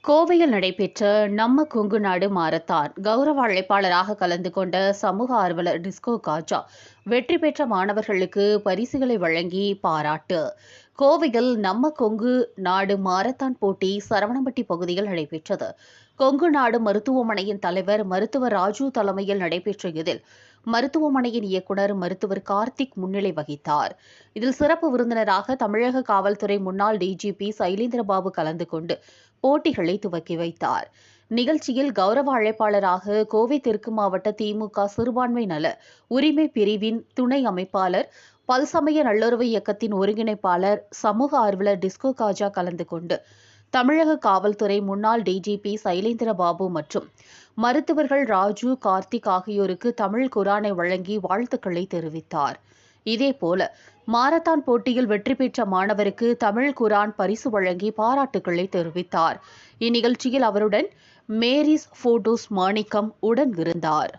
கோவையில் நடைபெற்ற நம்ம கொங்கு நாடு மாரத்தான் கௌரவ அழைப்பாளராக கலந்து கொண்ட சமூக ஆர்வலர் டிஸ்கோ காஜா வெற்றி பெற்ற மாணவர்களுக்கு பரிசுகளை வழங்கி பாராட்டு. கோவையில் நம்ம கொங்கு நாடு மாரத்தான் போட்டி சரவணம்பட்டி பகுதியில் நடைபெற்றது. கொங்கு நாடு மருத்துவமனையின் தலைவர் மருத்துவர் ராஜு தலைமையில் நடைபெற்ற இதில் மருத்துவமனையின் இயக்குநர் மருத்துவர் கார்த்திக் முன்னிலை வகித்தார். இதில் சிறப்பு விருந்தினராக தமிழக காவல்துறை முன்னாள் டிஜிபி சைலேந்திரபாபு கலந்து கொண்டு போட்டிகளை துவக்கி வைத்தார். நிகழ்ச்சியில் கௌரவ அழைப்பாளராக கோவை தெற்கு மாவட்ட திமுக சிறுபான்மை நல உரிமை பிரிவின் துணை அமைப்பாளர், பல்சமய நல்லுறவு இயக்கத்தின் ஒருங்கிணைப்பாளர், சமூக ஆர்வலர் டிஸ்கோ காஜா கலந்து கொண்டு தமிழக காவல்துறை முன்னாள் டிஜிபி சைலேந்திரபாபு மற்றும் மருத்துவர்கள் ராஜு, கார்த்திக் ஆகியோருக்கு தமிழ் குரானை வழங்கி வாழ்த்துக்களை தெரிவித்தார். இதேபோல மாரத்தான் போட்டியில் வெற்றி பெற்ற மாணவருக்கு தமிழ் குரான் பரிசு வழங்கி பாராட்டுக்களை தெரிவித்தார். இந்நிகழ்ச்சியில் அவருடன் மேரிஸ் போட்டோஸ் மாணிக்கம் உடன் இருந்தார்.